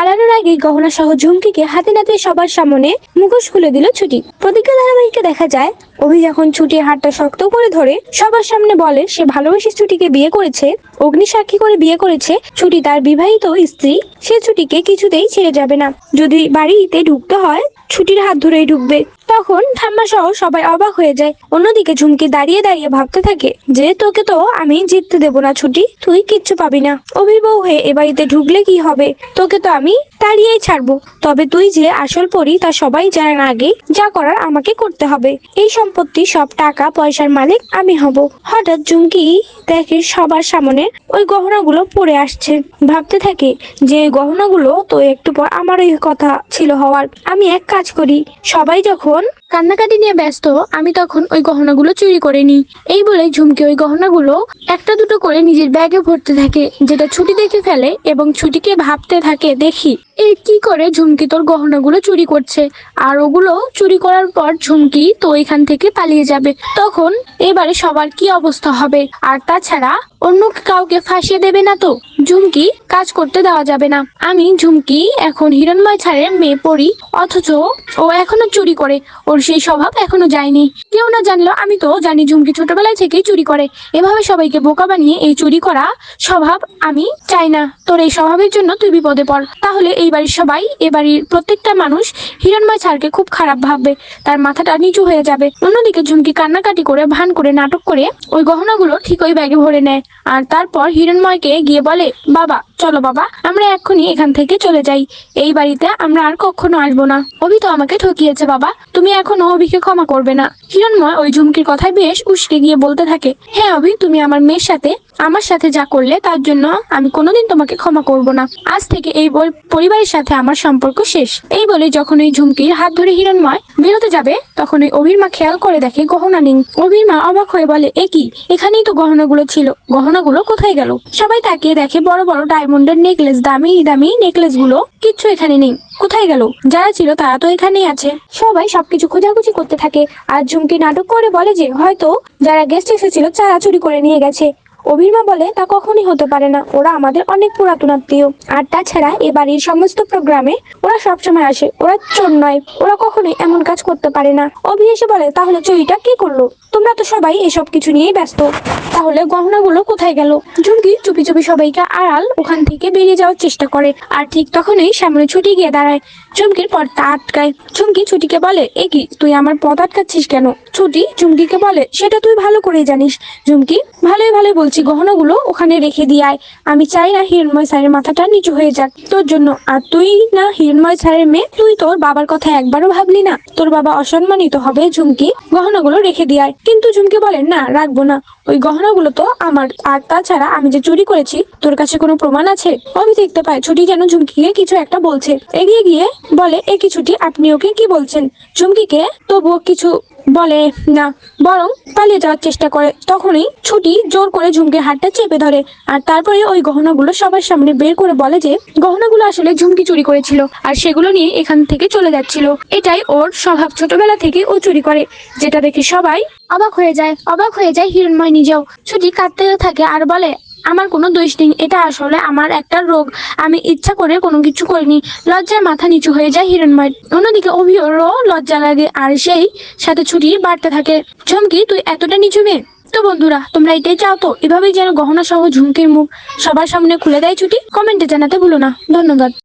পালানোর আগে গহনা সহ ঝুমকিকে হাতে নাতে সবার সামনে মুখোশ খুলে দিল ছুটি। প্রতিজ্ঞা ধারাবাহিকে দেখা যায় অভি যখন ছুটির হাতটা শক্ত করে ধরে সবার সামনে বলে সে ভালোবেসে ছুটিকে বিয়ে করেছে, অগ্নি সাক্ষী করে বিয়ে করেছে, ছুটি তার বিবাহিত স্ত্রী, সে ছুটিকে কিছুতেই ছেড়ে যাবে না। যদি বাড়িতে ঢুকতে হয় ছুটির হাত ধরেই ঢুকবে। তখন ঠাম্মা সহ সবাই অবাক হয়ে যায়। অন্যদিকে ঝুমকি দাঁড়িয়ে দাঁড়িয়ে ভাবতে থাকে যে তোকে তো আমি জিততে দেবো না ছুটি, তুই কিচ্ছু পাবি না। অভিবউ হয়ে এ বাড়িতে ঢুকলে কি হবে, তোকে তো আমি তাড়িয়েই ছাড়বো। তবে তুই যে আসল পরী তা সবাই জানার আগে যা করার আমাকে করতে হবে। এই সম্পত্তি সব টাকা পয়সার মালিক আমি হব। হঠাৎ ঝুমকি দেখে সবার সামনে ওই গহনাগুলো পড়ে আসছে। ভাবতে থাকে যে গহনাগুলো তো একটু পর আমারই কথা ছিল হওয়ার। আমি এক কাজ করি, সবাই যখন কান্নাকাটি নিয়ে ব্যস্ত আমি তখন ওই গহনাগুলো চুরি করে নিই। এই বলে ঝুমকি ওই গহনাগুলো একটা দুটো করে নিজের ব্যাগে ভরতে থাকে, যেটা ছুটি দেখে ফেলে এবং ছুটিকে ভাবতে থাকে দেখি এই কি করে ঝুমকি তোর গহনাগুলো চুরি করছে, আর ওগুলো চুরি করার পর ঝুমকি তো এখান থেকে পালিয়ে যাবে। তখন এবারে সবার কি অবস্থা হবে, আর তাছাড়া অন্য কাউকে ফাঁসিয়ে দেবে না তো, ঝুমকি কাজ করতে দেওয়া যাবে না। আমি ঝুমকি এখন হিরণময় ছাড়ের মেয়ে পড়ি, অথচ ও এখনো চুরি করে, ওর সেই স্বভাব এখনো যায়নি। কেউ না জানলেও আমি তো জানি ঝুমকি ছোটবেলায় থেকেই চুরি করে। এভাবে সবাইকে বোকা বানিয়ে এই চুরি করা স্বভাব আমি চাই না। তোর এই স্বভাবের জন্য তুই বিপদে পড়, তাহলে এই বাড়ির সবাই, এ বাড়ির প্রত্যেকটা মানুষ হিরণময় ছাড়কে খুব খারাপ ভাববে, তার মাথাটা নিচু হয়ে যাবে। অন্যদিকে ঝুমকি কান্নাকাটি করে ভান করে নাটক করে ওই গহনাগুলো ঠিক ওই ব্যাগে ভরে নেয়, আর তারপর হিরণময়কে গিয়ে বলে বাবা চলো বাবা আমরা এক্ষুনি এখান থেকে চলে যাই, এই বাড়িতে আমরা আর কখনো আসবো না। অভি তো আমাকে ঠকিয়েছে বাবা, তুমি এখনো অভিকে ক্ষমা করবে না। হিরণময় ওই ঝুমকির কথায় বেশ উস্কে গিয়ে বলতে থাকে হ্যাঁ অভি, তুমি আমার মেয়ের সাথে আমার সাথে যা করলে তার জন্য আমি কোনোদিন তোমাকে ক্ষমা করব না। আজ থেকে এই পরিবারের সাথে আমার সম্পর্ক শেষ। এই বলে যখন ওই ঝুমকির হাত ধরে হিরণময় বেরোতে যাবে তখন ওই অভির মা খেয়াল করে দেখে গহনা নেই। অভির মা অবাক হয়ে বলে এ কি, এখানেই তো গহনাগুলো ছিল, গহনাগুলো কোথায় গেল? সবাই তাকিয়ে দেখে বড় বড় ডায়মন্ডের নেকলেস, দামি দামি নেকলেস গুলো কিচ্ছু এখানে নেই, কোথায় গেল? যারা ছিল তারা তো এখানেই আছে। সবাই সবকিছু খোঁজাখুঁজি করতে থাকে, আর ঝুমকি নাটক করে বলে যে হয়তো যারা গেস্ট এসেছিল তারা চুরি করে নিয়ে গেছে। অভির মা বলে তা কখনই হতে পারে না, ওরা আমাদের অনেক পুরাতন আত্মীয়, আর তাছাড়া এ বাড়ির সমস্ত প্রোগ্রামে ওরা সবসময় আসে, ওরা চোর নয়, ওরা কখনোই এমন কাজ করতে পারে না। অভি এসে বলে তাহলে চুরিটা কি করলো? তোমরা তো সবাই এসব কিছু নিয়েই ব্যস্ত, তাহলে গহনাগুলো কোথায় গেল? ঝুমকি চুপি চুপি সবাইকে আড়াল ওখান থেকে বেরিয়ে যাওয়ার চেষ্টা করে, আর ঠিক তখনই সামনে ছুটি গিয়ে দাঁড়ায়। ঝুমকির পথটা আটকায়। ঝুমকি ছুটিকে বলে এ কি, তুই আমার পথ আটকাচ্ছিস কেন? ছুটি ঝুমকিকে বলে সেটা তুই ভালো করেই জানিস। ঝুমকি ভালোই ভালোই বলছি গহনাগুলো ওখানে রেখে দিয়ে আয়, আমি চাই না হিরণময় স্যারের মাথাটা নিচু হয়ে যাক তোর জন্য। আর তুই না হিরণময় স্যারের মেয়ে, তুই তোর বাবার কথা একবারও ভাবলি না? তোর বাবা অসম্মানিত হবে। ঝুমকি গহনাগুলো রেখে দিয়ে আয়। কিন্তু ঝুমকি বলে না, রাখবো না, ওই গহনাগুলো তো আমার, আর তাছাড়া আমি যে চুরি করেছি তোর কাছে কোনো প্রমাণ আছে? অভি দেখতে পায় ছুটি যেন ঝুমকিকে কিছু একটা বলছে, এগিয়ে গিয়ে বলে এ কি ছুটি, আপনি ওকে কি বলছেন? ঝুমকিকে তবুও কিছু বলে না, বরং পালিয়ে যাওয়ার চেষ্টা করে। তখনই ছুটি জোর করে ঝুমকির হাতটা চেপে ধরে, আর তারপরে ওই গহনাগুলো সবার সামনে বের করে বলে যে গহনাগুলো আসলে ঝুমকি চুরি করেছিল, আর সেগুলো নিয়ে এখান থেকে চলে যাচ্ছিল। এটাই ওর স্বভাব, ছোটবেলা থেকে ও চুরি করে, যেটা দেখে সবাই অবাক হয়ে যায়। অবাক হয়ে যায় হিরণময় নিজেও। ছুটি কাঁদতে থাকে আর বলে আমার কোনো দোষ নেই, এটা আসলে আমার একটা রোগ, আমি ইচ্ছা করে কোনো কিছু করিনি। লজ্জায় মাথা নিচু হয়ে যায় হিরণময়। অন্যদিকে অভিরও লজ্জা লাগে, আর সেই সাথে ছুটি বাড়তে থাকে। ঝুমকি তুই এতটা নিচু মেয়ে? তো বন্ধুরা তোমরা এটাই চাও তো এভাবেই যেন গহনা সহ ঝুমকির মুখ সবার সামনে খুলে দেয় ছুটি? কমেন্টে জানাতে ভুলো না। ধন্যবাদ।